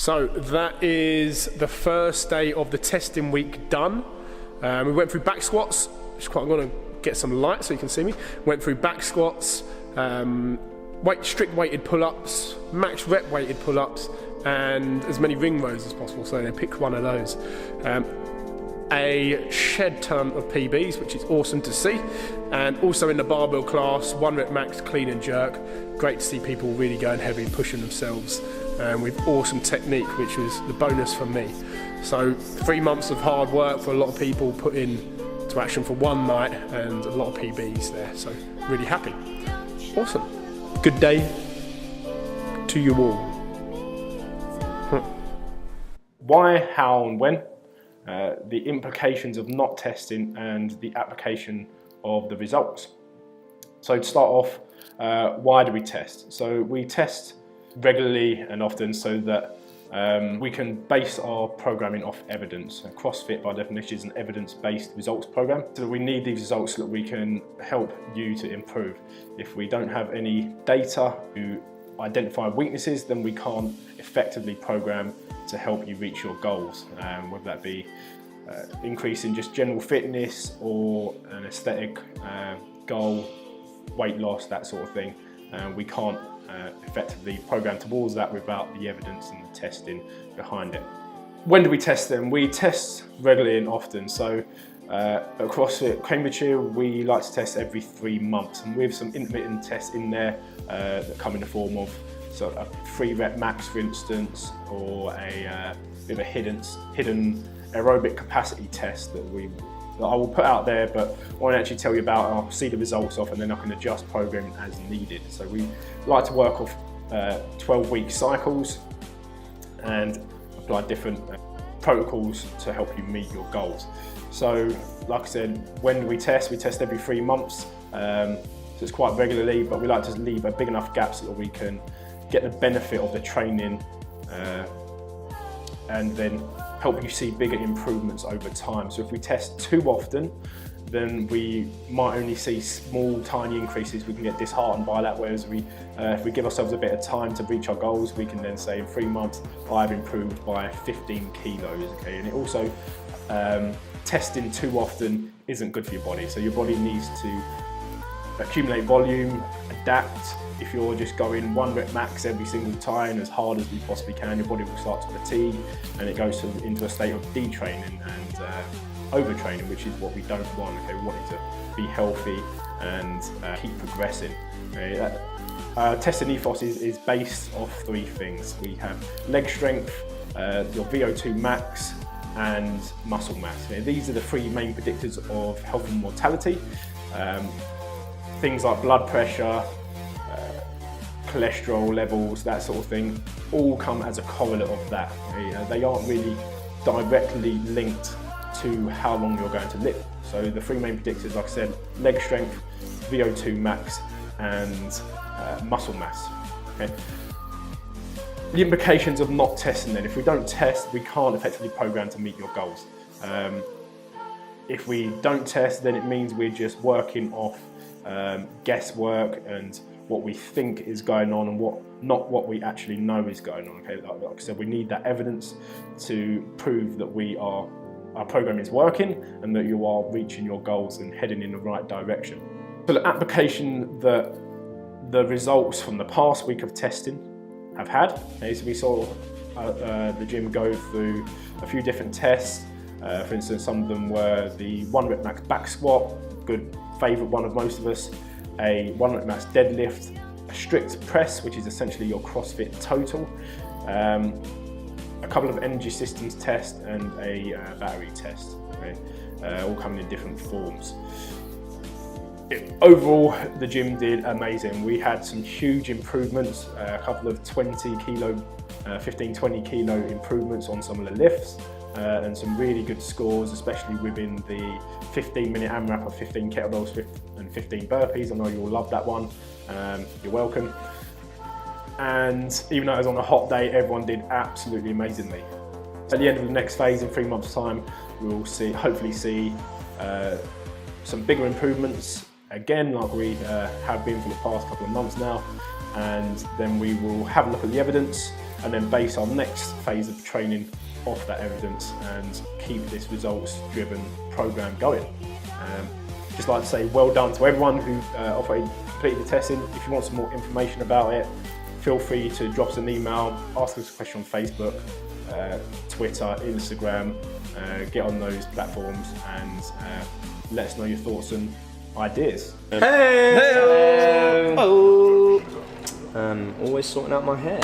So that is the first day of the testing week done. We went through back squats, which is quite, I'm going to get some light so you can see me. Went through back squats, strict weighted pull-ups, max rep weighted pull-ups, and as many ring rows as possible, so they pick one of those. A shed ton of PBs, which is awesome to see, and also in the barbell class, 1 rep max clean and jerk. Great to see people really going heavy and pushing themselves with awesome technique, which was the bonus for me. So 3 months of hard work for a lot of people put into action for one night, and a lot of PBs there, so really happy. Awesome. Good day to you all. Why, how and when? The implications of not testing and the application of the results. So to start off, why do we test? So we test regularly and often so that we can base our programming off evidence. CrossFit by definition is an evidence-based results program. So we need these results so that we can help you to improve. If we don't have any data to identify weaknesses, then we can't effectively program to help you reach your goals, whether that be increasing just general fitness or an aesthetic goal, weight loss, that sort of thing. We can't effectively program towards that without the evidence and the testing behind it. When do we test them? We test regularly and often. So at CrossFit Cambridgeshire, we like to test every 3 months, and we have some intermittent tests in there that come in the form of a 3 rep max, for instance, or a bit of a hidden aerobic capacity test that I will put out there, but I won't actually tell you about. I'll see the results off, and then I can adjust programming as needed. So we like to work off 12-week cycles and apply different protocols to help you meet your goals. So, like I said, when do we test? We test every 3 months, so it's quite regularly, but we like to leave a big enough gap so that we can get the benefit of the training and then help you see bigger improvements over time. So if we test too often, then we might only see small, tiny increases. We can get disheartened by that, whereas if we give ourselves a bit of time to reach our goals, we can then say in 3 months, I've improved by 15 kilos, okay? And it also, testing too often isn't good for your body. So your body needs to accumulate volume, adapt. If you're just going 1 rep max every single time as hard as we possibly can, your body will start to fatigue, and it goes into a state of detraining and overtraining, which is what we don't want. Okay, we want you to be healthy and keep progressing. Okay? Testing ethos is based off 3 things. We have leg strength, your VO2 max, and muscle mass. Okay? These are the 3 main predictors of health and mortality. Things like blood pressure, cholesterol levels, that sort of thing, all come as a correlate of that. They aren't really directly linked to how long you're going to live. So the 3 main predictors, like I said, leg strength, VO2 max, and muscle mass. Okay. The implications of not testing then. If we don't test, we can't effectively program to meet your goals. If we don't test, then it means we're just working off guesswork and what we think is going on and not what we actually know is going on. Okay, like I said, we need that evidence to prove that our program is working and that you are reaching your goals and heading in the right direction. So the application that the results from the past week of testing have had. Okay, so we saw the gym go through a few different tests. For instance, some of them were the 1 rep max back squat, good favourite one of most of us, a 1 rep max deadlift, a strict press, which is essentially your CrossFit total, a couple of energy systems tests, and a battery test, okay? All coming in different forms. Overall, the gym did amazing. We had some huge improvements, a couple of 15, 20 kilo improvements on some of the lifts, and some really good scores, especially within the 15-minute AMRAP of 15 kettlebells and 15 burpees. I know you'll love that one. You're welcome. And even though it was on a hot day, everyone did absolutely amazingly. At the end of the next phase, in 3 months' time, we'll hopefully see some bigger improvements again, like we have been for the past couple of months now. And then we will have a look at the evidence and then base our next phase of training off that evidence and keep this results-driven program going. Just like to say well done to everyone who completed the testing. If you want some more information about it, feel free to drop us an email, ask us a question on Facebook, Twitter, Instagram, get on those platforms and let us know your thoughts and ideas. Always sorting out my hair.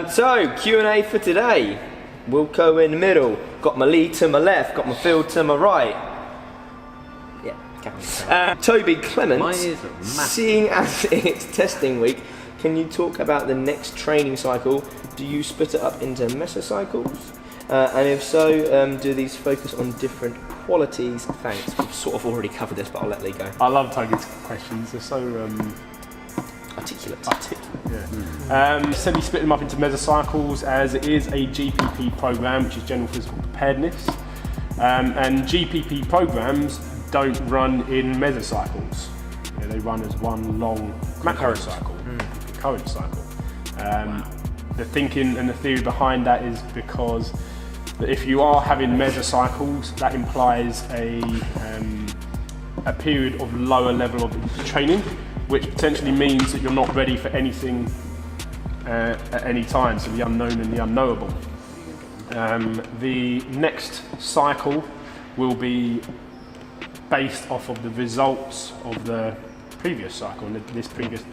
So, Q&A for today. Wilco in the middle, got my lead to my left, got my field to my right. Toby Clement, seeing as it's testing week, can you talk about the next training cycle? Do you split it up into mesocycles? And if so, do these focus on different qualities? Thanks. We've sort of already covered this, but I'll let Lee go. I love Toby's questions. They're so articulate. Yeah. So we split them up into mesocycles as it is a GPP program, which is General Physical Preparedness. And GPP programs don't run in mesocycles. They run as one long macro cycle, concurrent cycle. The thinking and the theory behind that is because if you are having mesocycles, that implies a period of lower level of training, which potentially means that you're not ready for anything at any time, so the unknown and the unknowable. The next cycle will be based off of the results of the previous cycle and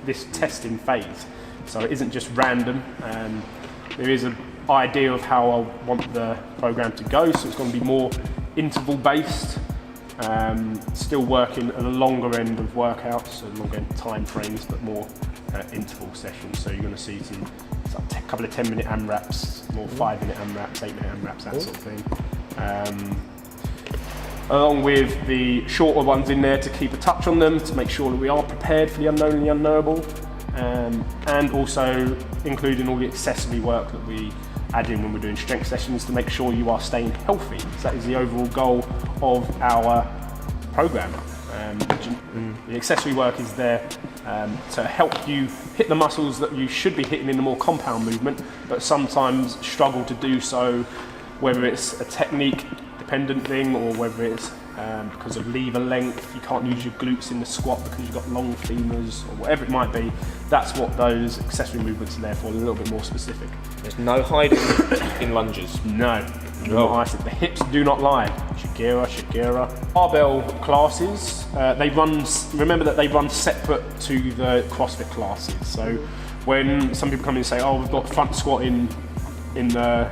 this testing phase. So it isn't just random. There is an idea of how I want the program to go, so it's going to be more interval based, still working at the longer end of workouts, so longer time frames, but more interval sessions. So you're going to see a couple of 10-minute AMRAPs, more 5-minute AMRAPs, 8-minute AMRAPs, that sort of thing. Along with the shorter ones in there to keep a touch on them, to make sure that we are prepared for the unknown and the unknowable, and also including all the accessory work that we add in when we're doing strength sessions to make sure you are staying healthy. So that is the overall goal of our program. The accessory work is there to help you hit the muscles that you should be hitting in the more compound movement, but sometimes struggle to do so, whether it's a technique dependent thing or whether it's because of lever length, you can't use your glutes in the squat because you've got long femurs or whatever it might be. That's what those accessory movements are there for, a little bit more specific. There's no hiding in lunges. No. The hips do not lie. Shakira. Barbell classes, remember that they run separate to the CrossFit classes. So when some people come in and say, oh, we've got front squat in the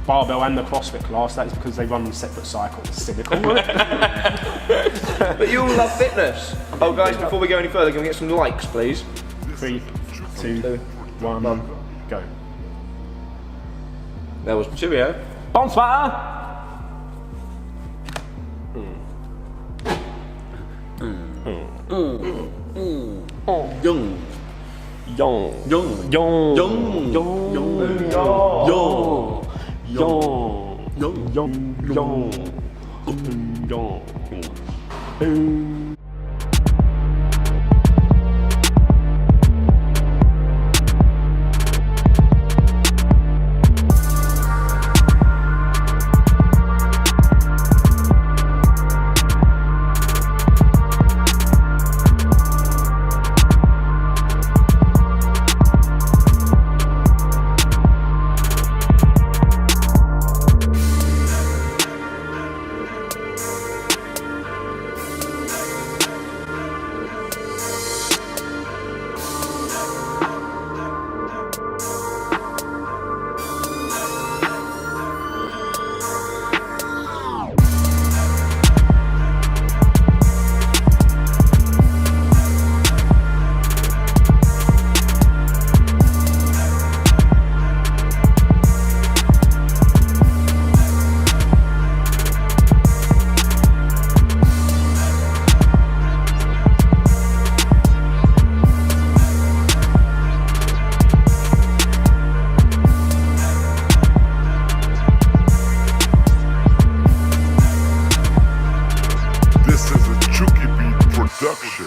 barbell and the CrossFit class, that is because they run on separate cycles. Cynical. But you all love fitness. Oh guys, before we go any further, can we get some likes, please? 3, 2, 1, go. That was cheerio. Bonsoir! This is a Chucky Beat production.